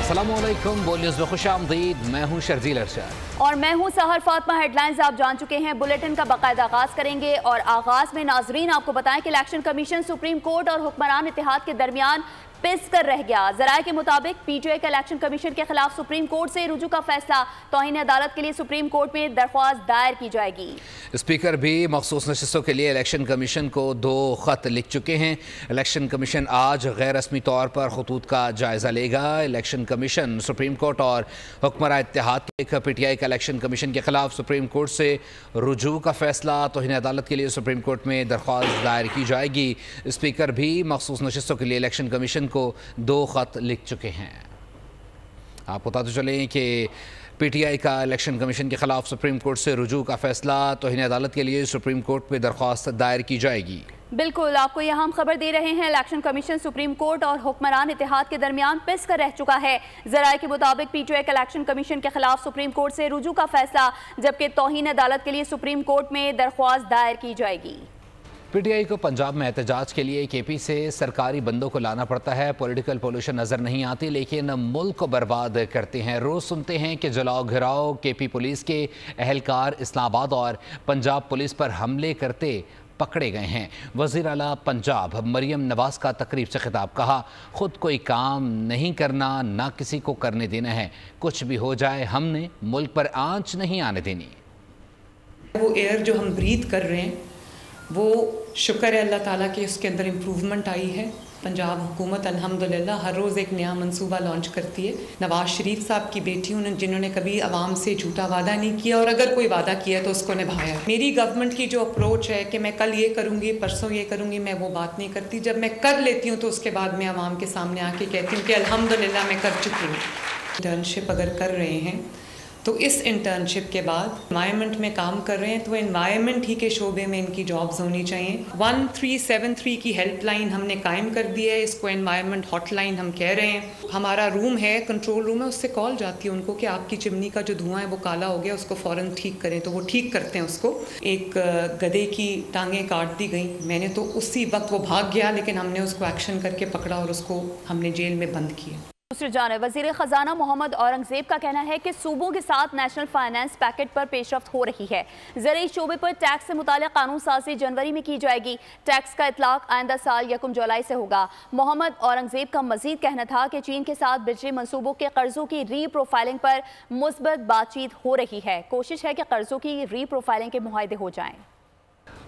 अस्सलामुअलैकुम, बोल न्यूज़ में खुशामदीद। मैं हूं शर्जील अरशद और मैं हूं सहर फातिमा। हेडलाइंस आप जान चुके हैं। बुलेटिन का बाकायदा आगाज करेंगे और आगाज में नाजरीन आपको बताएं कि इलेक्शन कमीशन सुप्रीम कोर्ट और हुक्मरान इत्तेहाद के दरमियान पिस कर रह गया। ज़राए के मुताबिक पीटीआई का इलेक्शन कमीशन के खिलाफ सुप्रीम कोर्ट से रुजू का फैसला तौहीन अदालत के लिए सुप्रीम कोर्ट में दरख्वास्त दायर की जाएगी। स्पीकर भी मखसूस नशिस्तों के लिए इलेक्शन कमीशन को 2 खत लिख चुके हैं। इलेक्शन कमीशन आज गैर रस्मी तौर पर खतूत का जायजा लेगा। इलेक्शन कमीशन सुप्रीम कोर्ट और हुक्मरान इत्तेहाद के पीटीआई का इलेक्शन कमीशन के खिलाफ सुप्रीम कोर्ट से रुजू का फैसला तौहीन अदालत के लिए सुप्रीम कोर्ट में दरख्वास्त दायर की जाएगी। स्पीकर भी मखसूस नशिस्तों के लिए इलेक्शन कमीशन को 2 खत लिख चुके हैं। आपको बताते चलें कि पीटीआई का इलेक्शन कमीशन के खिलाफ सुप्रीम कोर्ट से रुजू का फैसला तौहीन अदालत के लिए सुप्रीम कोर्ट में दरख्वास्त दायर की जाएगी। बिल्कुल, आपको यहाँ हम खबर दे रहे हैं। इलेक्शन कमीशन सुप्रीम कोर्ट और हुक्मरान इत्तेहाद के दरमियान पिस कर रह चुका है। ज़राए के मुताबिक पीटीआई का इलेक्शन कमीशन के खिलाफ सुप्रीम कोर्ट से रुजू का फैसला, जबकि तौहीन अदालत के लिए सुप्रीम कोर्ट में दरख्वास्त दायर की जाएगी। पीटीआई को पंजाब में एहतजाज के लिए केपी से सरकारी बंदों को लाना पड़ता है। पॉलिटिकल पॉल्यूशन नज़र नहीं आती, लेकिन मुल्क को बर्बाद करते हैं। रोज़ सुनते हैं कि जलाओ घिराओ केपी पुलिस के अहलकार इस्लामाबाद और पंजाब पुलिस पर हमले करते पकड़े गए हैं। वज़ीर आला पंजाब मरियम नवाज का तकरीब से खिताब, कहा खुद कोई काम नहीं करना, ना किसी को करने देना है। कुछ भी हो जाए हमने मुल्क पर आंच नहीं आने देनी। वो एयर जो हम ब्रीथ कर रहे हैं वो शुक्र है अल्लाह ताला के उसके अंदर इम्प्रूवमेंट आई है। पंजाब हुकूमत अल्हम्दुलिल्लाह हर रोज़ एक नया मंसूबा लॉन्च करती है। नवाज़ शरीफ साहब की बेटी जिन्होंने कभी आवाम से झूठा वादा नहीं किया और अगर कोई वादा किया तो उसको निभाया। मेरी गवर्नमेंट की जो अप्रोच है कि मैं कल ये करूँगी, परसों ये करूँगी, मैं वो बात नहीं करती। जब मैं कर लेती हूँ तो उसके बाद मैं आवाम के सामने आके कहती हूँ कि अल्हम्दुलिल्लाह मैं कर चुकी हूँ। इंटर्नशिप अगर कर रहे हैं तो इस इंटर्नशिप के बाद एनवायरनमेंट में काम कर रहे हैं तो एनवायरनमेंट ही के शोबे में इनकी जॉब्स होनी चाहिए। 1373 की हेल्पलाइन हमने कायम कर दी है। इसको एनवायरनमेंट हॉटलाइन हम कह रहे हैं। हमारा रूम है, कंट्रोल रूम है, उससे कॉल जाती है उनको कि आपकी चिमनी का जो धुआं है वो काला हो गया, उसको फ़ौरन ठीक करें, तो वो ठीक करते हैं उसको। एक गधे की टांगें काट दी गई, मैंने तो उसी वक्त वो भाग गया, लेकिन हमने उसको एक्शन करके पकड़ा और उसको हमने जेल में बंद किया। दूसरी जानिब वज़ीर ख़जाना मोहम्मद औरंगज़ेब का कहना है कि सूबों के साथ नेशनल फाइनेंस पैकेज पर पेशरफ्त हो रही है। ज़रूरी शोबे पर टैक्स से मुताल्लिक़ कानून साज़ी जनवरी में की जाएगी। टैक्स का इतलाक़ आइंदा साल 1 जुलाई से होगा। मोहम्मद औरंगज़ेब का मज़ीद कहना था कि चीन के साथ बिजली मनसूबों के कर्ज़ों की री प्रोफाइलिंग पर मुस्बत बातचीत हो रही है। कोशिश है कि कर्ज़ों की री प्रोफाइलिंग के मुआहदे हो जाएँ।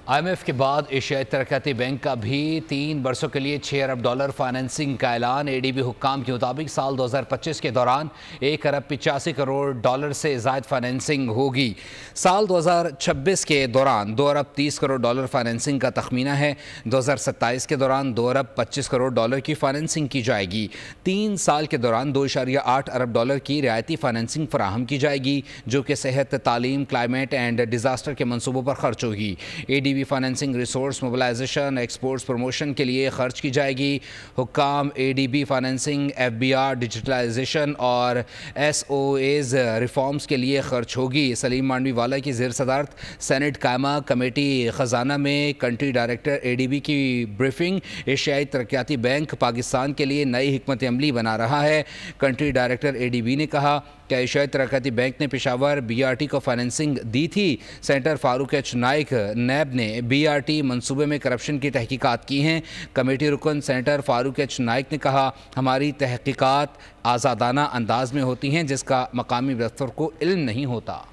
IMF के बाद एशियाई तरक्याती बैंक का भी 3 बरसों के लिए $6 अरब फाइनेंसिंग का ऐलान। ADB हुक्काम के मुताबिक साल 2025 के दौरान $1 अरब 85 करोड़ से ज़ायद फाइनेंसिंग होगी। साल 2026 के दौरान $2 अरब 30 करोड़ फाइनेंसिंग का तखमीना है। 2027 के दौरान $2 अरब 25 करोड़ की फाइनेंसिंग की जाएगी। 3 साल के दौरान $2.8 अरब की रियायती फाइनेंसिंग फराहम की जाएगी, जो कि सेहत, तालीम, क्लाइमेट एंड डिज़ास्टर के मनसूबों पर खर्च होगी। ADB financing resource mobilization, exports promotion के लिए खर्च की जाएगी। हुक्काम ADB फाइनेंसिंग, FBR, डिजिटलाइजेशन और SOAs रिफॉर्म्स के लिए खर्च होगी। सलीम मांडवी वाला की ज़ेर सदारत सेनेट कायमा कमेटी ख़जाना में कंट्री डायरेक्टर ADB की ब्रीफिंग। एशियाई तरक्याती बैंक पाकिस्तान के लिए नई हिकमत अमली बना रहा है। कंट्री डायरेक्टर ADB ने कहा कि एशियाई तरक्याती बैंक ने पेशावर BRT को फाइनेंसिंग दी थी। सेनेटर फारूक H नाइक नैब ने BRT मंसूबे में करप्शन की तहकीकात की हैं। कमेटी रुकन सेनेटर फारूक H नाइक ने कहा, हमारी तहकीकात आज़ादाना अंदाज में होती हैं जिसका मकामी दफ्तर को इल्म नहीं होता।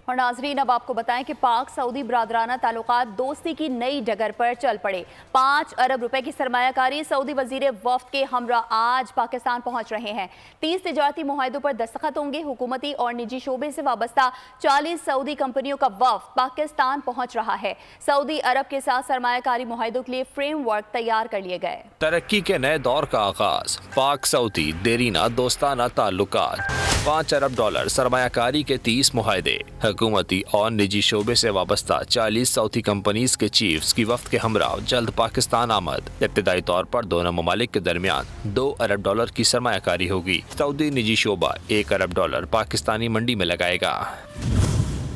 और नाजरीन अब आपको बताएं कि पाक सऊदी बरादराना ताल्लुकात दोस्ती की नई डगर पर चल पड़े। 5 अरब रुपए की सरमायाकारी सऊदी वजीर वफ्द के हमरा आज पाकिस्तान पहुंच रहे हैं। 30 तिजारती मुआहदों पर दस्तखत होंगे। हुकूमती और निजी शोबे से वाबस्ता 40 सऊदी कंपनियों का वफ्द पाकिस्तान पहुंच रहा है। सऊदी अरब के साथ सरमायाकारी मुआहदों के लिए फ्रेमवर्क तैयार कर लिए गए। तरक्की के नए दौर का आगाज, पाक सऊदी देरीना दोस्ताना ताल्लुकात, $5 अरब सरमायाकारी के 30 मुआहदे। हुकूमती और निजी शोबे से वाबस्ता 40 सऊदी कंपनीज के चीफ्स की वफ्द के हमरा जल्द पाकिस्तान आमद। इब्तदाई तौर पर दोनों ममालिक के दरमियान $2 अरब की सरमायाकारी होगी। सऊदी निजी शोबा $1 अरब पाकिस्तानी मंडी में लगाएगा।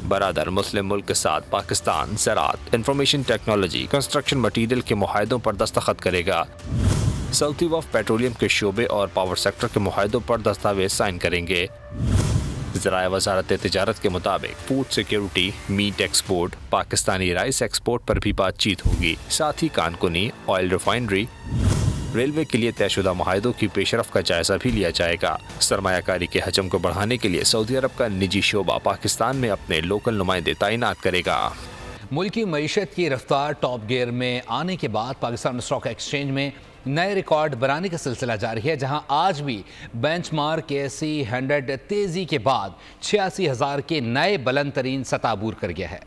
बरादर मुस्लिम मुल्क के साथ पाकिस्तान ज़राअत, इंफॉर्मेशन टेक्नोलॉजी, कंस्ट्रक्शन मटीरियल के मुआहदों पर दस्तखत करेगा। सऊदी वफ़द पेट्रोलियम के शोबे और पावर सेक्टर के मुआहदों पर दस्तावेज साइन करेंगे। ज़राए वज़ारत तिजारत के मुताबिक food security, meet export, Pakistani rice export पर भी बातचीत होगी। साथ ही कानकुनी, ऑयल रिफाइनरी, रेलवे के लिए तयशुदा मुआहदों की पेशरफ का जायजा भी लिया जाएगा। सरमायाकारी के हजम को बढ़ाने के लिए सऊदी अरब का निजी शोबा पाकिस्तान में अपने लोकल नुमाइंदे तैनात करेगा। मुल्की मईशत की रफ्तार टॉप गियर में आने के बाद पाकिस्तान स्टॉक एक्सचेंज में नए रिकॉर्ड बनाने का सिलसिला जारी है, जहां आज भी बेंचमार्क KSE 100 तेजी के बाद 86,000 के नए बुलंद तरीन सतह अबूर कर गया है।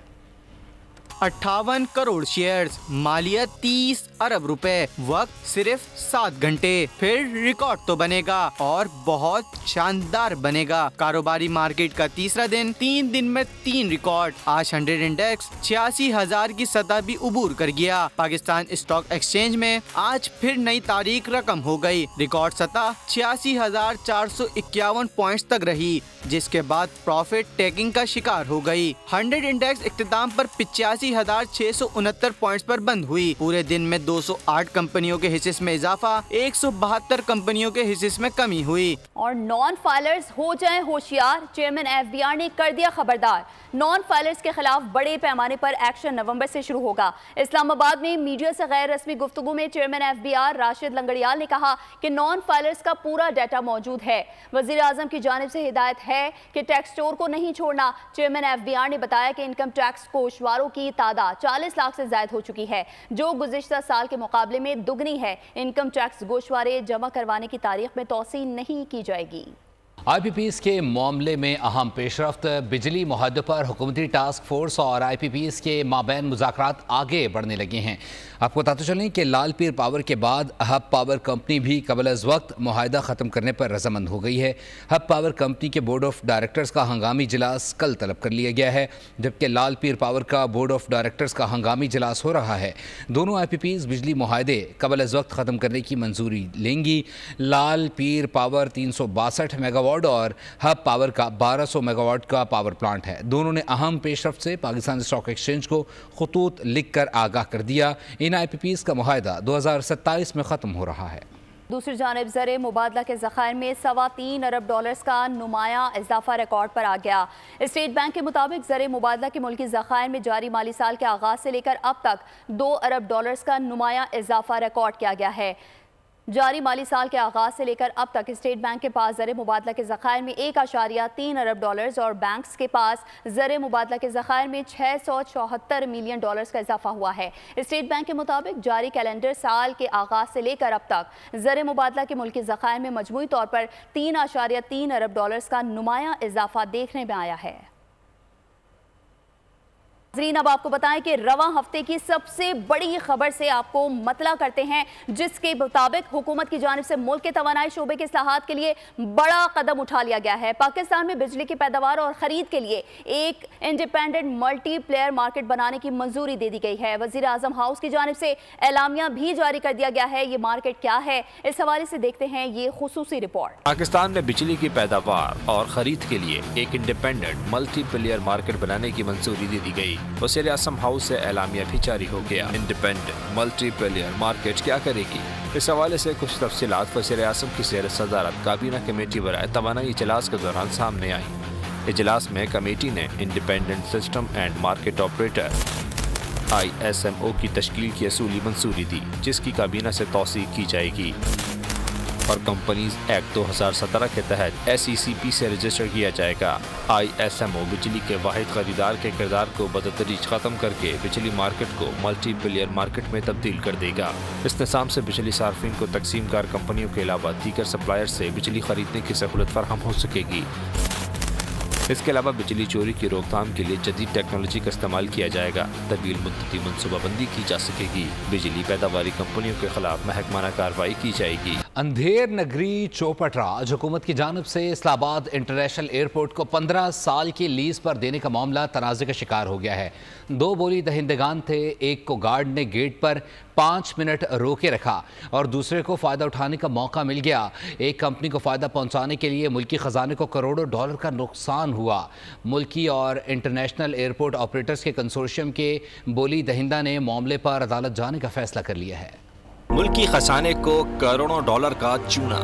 58 करोड़ शेयर्स, मालियत 30 अरब रुपए, वक्त सिर्फ 7 घंटे। फिर रिकॉर्ड तो बनेगा और बहुत शानदार बनेगा। कारोबारी मार्केट का तीसरा दिन, 3 दिन में 3 रिकॉर्ड। आज 100 इंडेक्स 86,000 की सतह भी उबूर कर गया। पाकिस्तान स्टॉक एक्सचेंज में आज फिर नई तारीख रकम हो गई। रिकॉर्ड सतह 86,451 पॉइंट्स तक रही, जिसके बाद प्रॉफिट टेकिंग का शिकार हो गई। 100 इंडेक्स इख्तिताम पर 85,669 पॉइंट्स पर बंद हुई। पूरे दिन में 208 कंपनियों के हिस्से में इजाफा, 172 कंपनियों के हिस्से में कमी हुई। और नॉन फाइलर्स हो जाएं होशियार, चेयरमैन FBR ने कर दिया खबरदार। नॉन फाइलर्स के खिलाफ बड़े पैमाने पर एक्शन नवंबर से शुरू होगा। इस्लामाबाद में मीडिया से गैर रस्मी गुफ्तगू में चेयरमैन FBR राशिद लंगड़ियाल ने कहा कि नॉन फाइलर्स का पूरा डाटा मौजूद है। वजीर आजम की जानिब से हिदायत है कि टैक्स चोर को नहीं छोड़ना। चेयरमैन FBR ने बताया कि इनकम टैक्स कोशवारों की तादाद 40 लाख से ज्यादा हो चुकी है, जो गुज़िश्ता साल के मुकाबले में दुगनी है। इनकम टैक्स गोशवारे जमा करवाने की तारीख में तौसीन नहीं की जाएगी। IPPs के मामले में अहम पेशरफ्त, बिजली मुआहदे पर हुकूमती टास्क फोर्स और IPPs के माबैन मुज़ाकरात आगे बढ़ने लगे हैं। आपको बताते चलें कि लाल पीर पावर के बाद हब पावर कंपनी भी कबल अज़ वक्त मुआहदा ख़त्म करने पर रज़ामंद हो गई है। हब पावर कंपनी के बोर्ड ऑफ डायरेक्टर्स का हंगामी इजलास कल तलब कर लिया गया है, जबकि लाल पीर पावर का बोर्ड ऑफ डायरेक्टर्स का हंगामी इजलास हो रहा है। दोनों IPPs बिजली मुआहदे कबल अज़ वक्त ख़त्म करने की मंजूरी लेंगी। लाल पीर पावर 362 मेगावाट और हब पावर का 1200 मेगावाट का पावर प्लांट है। दोनों ने अहम पेशरफ्त से पाकिस्तान स्टॉक एक्सचेंज को खतूत लिख कर आगाह कर दिया। इन IPPs का मुआहदा 2027 में ख़त्म हो रहा है। दूसरी जानिब ज़र मुबादला के ज़खायर में $3.25 अरब का नुमाया इजाफा रिकॉर्ड पर आ गया। स्टेट बैंक के मुताबिक ज़र मुबादला के मुल्की ज़खायर में जारी माली साल के आगाज़ से लेकर अब तक $2 अरब का नुमाया इजाफा रिकॉर्ड किया गया है। जारी माली साल के आगाज से लेकर अब तक स्टेट बैंक के पास ज़र मुबादला के ज़खायर में $1.3 अरब और बैंक्स के पास ज़र मुबादला के ज़खायर में $674 मिलियन का इजाफा हुआ है। स्टेट बैंक के मुताबिक जारी कैलेंडर साल के आगाज से लेकर अब तक ज़र मुबादला के मुल्की ज़खायर में मजमूई तौर पर $3.3 अरब का नुमाया इजाफा देखने में आया है। अब आपको बताएं कि रवां हफ्ते की सबसे बड़ी खबर से आपको मतला करते हैं, जिसके मुताबिक हुकूमत की जानिब से मुल्क के तवानाई शोबे के इस्लाहात के लिए बड़ा कदम उठा लिया गया है। पाकिस्तान में बिजली की पैदावार और खरीद के लिए एक इंडिपेंडेंट मल्टी प्लेयर मार्केट बनाने की मंजूरी दे दी गई है। वजीर आजम हाउस की जानिब से एलामिया भी जारी कर दिया गया है। ये मार्केट क्या है, इस हवाले से देखते हैं ये खुसूसी रिपोर्ट। पाकिस्तान में बिजली की पैदावार और खरीद के लिए एक इंडिपेंडेंट मल्टी प्लेयर मार्केट बनाने की मंजूरी दे दी गई। वज़ीर आज़म हाउस से एलामिया भी जारी हो गया। इंडिपेंडेंट मल्टी प्लेयर मार्केट क्या करेगी, इस हवाले से कुछ तफसीलात वज़ीर आज़म की ज़ेर सदारत काबीना कमेटी बराए तवानाई इजलास के दौरान सामने आई। इजलास में कमेटी ने independent system and market operator ISMO की तश्कील की असूली मंजूरी दी, जिसकी काबीना से तौसीक की जाएगी और कंपनीज एक्ट 2017 के तहत SECP से रजिस्टर किया जाएगा। ISMO बिजली के वाहिद खरीदार के किरदार को बदतरीज ख़त्म करके बिजली मार्केट को मल्टी प्लेयर मार्केट में तब्दील कर देगा। इस निज़ाम से बिजली सार्फिन को तकसीम कार कंपनियों के अलावा दीगर सप्लायर से बिजली खरीदने की सहूलत फराहम हो सकेगी। इसके अलावा बिजली चोरी की रोकथाम के लिए जदीद टेक्नोलॉजी का इस्तेमाल किया जाएगा। तवील मुद्दती मनसूबाबंदी की जा सकेगी। बिजली पैदावारी कंपनियों के खिलाफ महकमाना कार्रवाई की जाएगी। अंधेर नगरी चौपट राज हुकूमत की जानिब से इस्लामाबाद इंटरनेशनल एयरपोर्ट को 15 साल की लीज पर देने का मामला तनाज़े का शिकार हो गया है। 2 बोली दहिंदगान थे, एक को गार्ड ने गेट पर 5 मिनट रोके रखा और दूसरे को फ़ायदा उठाने का मौका मिल गया। एक कंपनी को फ़ायदा पहुंचाने के लिए मुल्की ख़जाने को करोड़ों डॉलर का नुकसान हुआ। मुल्की और इंटरनेशनल एयरपोर्ट ऑपरेटर्स के कंसोर्शियम के बोली दहिंदा ने मामले पर अदालत जाने का फैसला कर लिया है। मुल्की खजाने को करोड़ों डॉलर का चूना।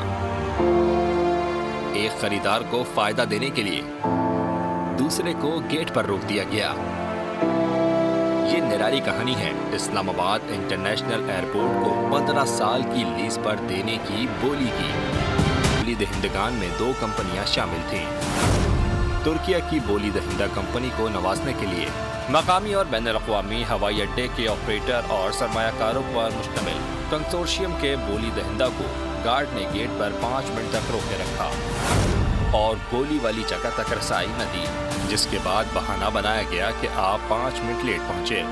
एक खरीदार को फायदा देने के लिए दूसरे को गेट पर रोक दिया गया। ये निराली कहानी है इस्लामाबाद इंटरनेशनल एयरपोर्ट को 15 साल की लीज पर देने की बोली की। बोली दहिंदगान में 2 कंपनियां शामिल थीं। तुर्किया की बोली दहिंदा कंपनी को नवाजने के लिए मकामी और बैनुल-अक़वामी हवाई अड्डे के ऑपरेटर और सरमायाकारों पर मुश्तमिल कंसोर्शियम के बोली दहिंदा को गार्ड ने गेट पर 5 मिनट तक रोके रखा और बोली वाली जगह तक रसाई न दी, जिसके बाद बहाना बनाया गया कि आप 5 मिनट लेट पहुंचे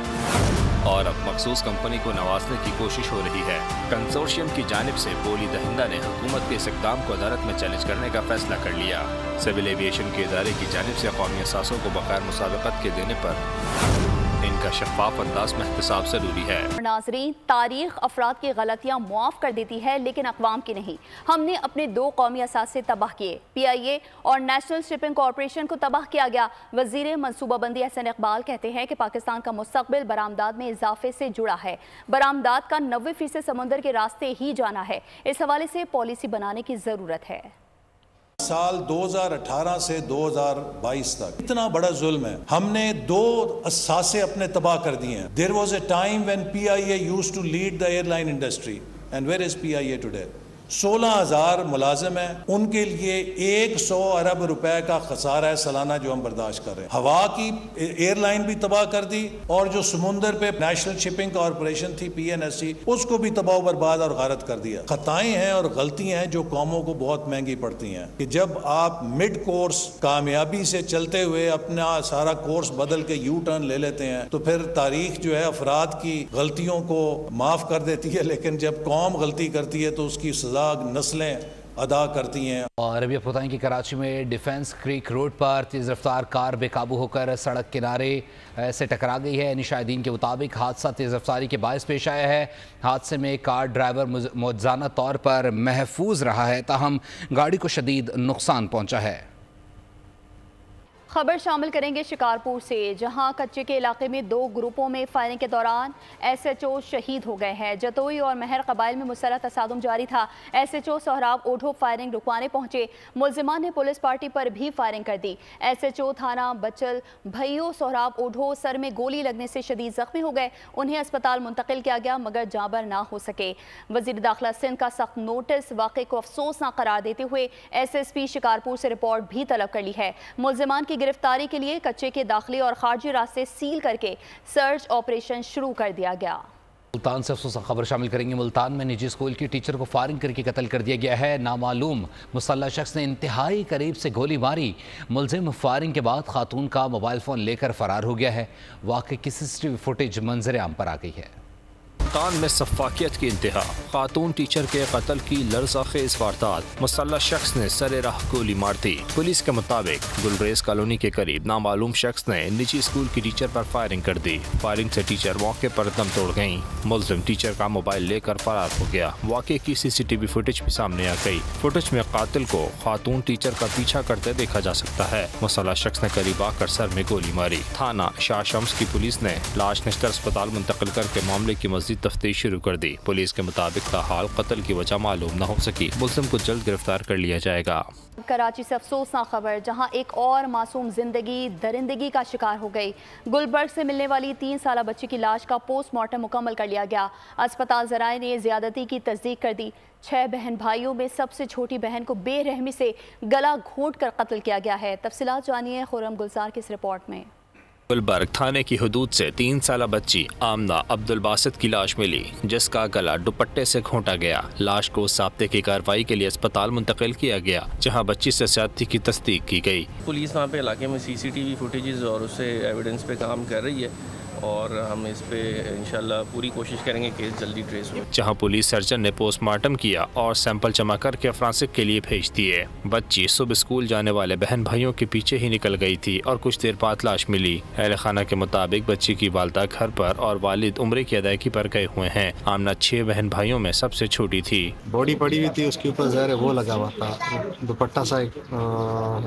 और अब मखसूस कंपनी को नवाजने की कोशिश हो रही है। कंसोर्शियम की जानिब से बोली दहिंदा ने हुकूमत के इस इक़दाम को अदालत में चैलेंज करने का फैसला कर लिया। सिविल एविएशन के इदारे की जानिब से कौमी असासों को बगैर मुसाबकत के देने पर इनका शफाफ अंदाज में एहतसाब जरूरी है। नाज़रीन, तारीख अफराद की गलतियाँ मुआफ़ कर देती है लेकिन अक़वाम की नहीं। हमने अपने 2 कौमी असासे तबाह किए, PIA और नेशनल शिपिंग कॉरपोरेशन को तबाह किया गया। वज़ीर मनसूबाबंदी हसन इकबाल कहते हैं कि पाकिस्तान का मुस्तक़बिल बरामदात में इजाफे से जुड़ा है। बरामदात का 90% समुंदर के रास्ते ही जाना है। इस हवाले से पॉलिसी बनाने की ज़रूरत है। साल 2018 से 2022 तक इतना बड़ा जुल्म है। हमने 2 असासे अपने तबाह कर दिए हैं। There was a time when PIA used to lead the airline industry and where is PIA today? 16,000 मुलाजिम हैं, उनके लिए 100 अरब रुपए का खसारा है सालाना जो हम बर्दाश्त कर रहे हैं। हवा की एयरलाइन भी तबाह कर दी और जो समुंदर पे नेशनल शिपिंग कॉरपोरेशन थी PNSC, उसको भी तबाह बर्बाद और गारत कर दिया। खताएं हैं और गलतियां हैं जो कौमों को बहुत महंगी पड़ती हैं कि जब आप मिड कोर्स कामयाबी से चलते हुए अपना सारा कोर्स बदल के यू टर्न ले लेते हैं तो फिर तारीख जो है अफराद की गलतियों को माफ कर देती है, लेकिन जब कौम गलती करती है तो उसकी सजा नस्लें अदा करती हैं। और अभी आप बताएं कि कराची में डिफेंस क्रीक रोड पर तेज़ रफ्तार कार बेकाबू होकर सड़क किनारे से टकरा गई है। निशाहिदीन के मुताबिक हादसा तेज़ रफ्तारी के बायस पेश आया है। हादसे में कार ड्राइवर मौजूदा तौर पर महफूज रहा है, ताहम गाड़ी को शदीद नुकसान पहुँचा है। खबर शामिल करेंगे शिकारपुर से, जहां कच्चे के इलाके में 2 ग्रुपों में फायरिंग के दौरान SHO शहीद हो गए हैं। जतोई और महर कबाइल में मुसल्लह तसादुम जारी था। SHO सोहराब ओढ़ो फायरिंग रुकवाने पहुंचे। मुलजिमान ने पुलिस पार्टी पर भी फायरिंग कर दी। SHO थाना बचल भैयो सोहराब ओढ़ो सर में गोली लगने से शदीद जख्मी हो गए। उन्हें अस्पताल मुंतकिल किया गया मगर जाबर ना हो सके। वजीर दाखिला सिंध का सख्त नोटिस वाक़े को अफसोसनाक करार देते हुए SSP शिकारपुर से रिपोर्ट भी तलब कर ली है। मुलजिमान की गिरफ्तारी के लिए कच्चे के दाखिली और खारजी रास्ते सील करके सर्च ऑपरेशन शुरू कर दिया गया। मुल्तान से अफसोस खबर शामिल करेंगे। मुल्तान में निजी स्कूल की टीचर को फायरिंग करके कत्ल कर दिया गया है। नामालूम मुसल्लह शख्स ने इंतहाई करीब से गोली मारी। मुलजिम फायरिंग के बाद खातून का मोबाइल फ़ोन लेकर फरार हो गया है। वाक़े की CCTV फुटेज मंजर आम पर आ गई है। मुल्तान में सफाकियत की इंतहा, खातून टीचर के कत्ल की लर्ज़ाखेज़ वारदात, मुसल्लह शख्स ने सरे राह गोली मार दी। पुलिस के मुताबिक गुलरेज कॉलोनी के करीब नामालूम शख्स ने निजी स्कूल की टीचर पर फायरिंग कर दी। फायरिंग से टीचर मौके पर दम तोड़ गयी। मुलजिम टीचर का मोबाइल लेकर फरार हो गया। वाक़े की CCTV फुटेज भी सामने आ गई। फुटेज में कातिल को खातून टीचर का पीछा करते देखा जा सकता है। मुसल्लह शख्स ने करीब आकर सर में गोली मारी। थाना शाह शम्स की पुलिस ने लाश नश्तर अस्पताल मुंतकिल करके मामले की मज़ीद तफ्तीश शुरू कर दी। पुलिस के मुताबिक ताहाल कत्ल की वजह मालूम न हो सकी। मुलजिम को जल्द गिरफ्तार कर लिया जाएगा। कराची से अफसोसनाक खबर, जहां एक और मासूम जिंदगी दरिंदगी का शिकार हो गई। गुलबर्ग से मिलने वाली 3 साला बच्ची की लाश का पोस्टमार्टम मुकम्मल कर लिया गया। अस्पताल ज़राए ने ज़्यादती की तस्दीक कर दी। 6 बहन भाइयों में सबसे छोटी बहन को बेरहमी से गला घोंट कर कत्ल किया गया है। तफसीलात जानिए खुर्रम गुलजार की इस रिपोर्ट में। गुलबर्ग थाने की हदूद से 3 साला बच्ची आमना अब्दुल बासित की लाश मिली, जिसका गला दुपट्टे से घोंटा गया। लाश को साब्ते की कार्रवाई के लिए अस्पताल मुंतकिल किया गया, जहां बच्ची से ज्यादती की तस्दीक की गई। पुलिस वहां पे इलाके में CCTV फुटेजेस और उससे एविडेंस पे काम कर रही है और हम इस पे इंशाल्लाह पूरी कोशिश करेंगे केस जल्दी ट्रेस हो। जहां पुलिस सर्जन ने पोस्टमार्टम किया और सैंपल जमा करके फोरेंसिक के लिए भेज दिए। बच्ची सुबह स्कूल जाने वाले बहन भाइयों के पीछे ही निकल गई थी और कुछ देर बाद लाश मिली। اہل خانہ کے مطابق بچی کی والدہ گھر پر اور والد عمرے کی ادائیگی پر گئے ہوئے ہیں۔ آمنہ 6 بہن بھائیوں میں سب سے چھوٹی تھی۔ باڈی پڑی ہوئی تھی، اس کے اوپر ظاہر وہ لگا ہوا تھا، دوپٹہ سا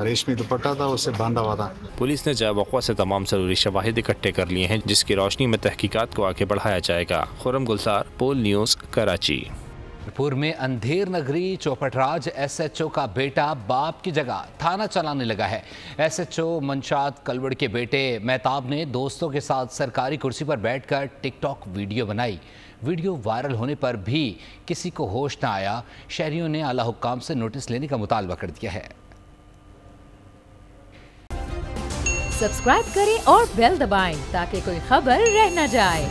ریشمی دوپٹہ تھا، اس سے باندھا ہوا تھا۔ پولیس نے جائے وقوع سے تمام ضروری شواہد اکٹھے کر لیے ہیں، جس کی روشنی میں تحقیقات کو آگے بڑھایا جائے گا۔ خرم گلزار، پول نیوز، کراچی۔ پور میں اندھیر نگری چوپٹ راج ایس ایچ او کا بیٹا باپ کی جگہ تھانہ چلانے لگا ہے۔ ایس ایچ او منشاد کلوڑ کے بیٹے مہتاب نے دوستوں کے ساتھ سرکاری کرسی پر بیٹھ کر ٹک ٹاک ویڈیو بنائی۔ ویڈیو وائرل ہونے پر بھی کسی کو ہوش نہ آیا۔ شہریوں نے اعلیٰ حکام سے نوٹس لینے کا مطالبہ کر دیا ہے۔ سبسکرائب کریں اور بیل دبائیں تاکہ کوئی خبر رہ نہ جائے۔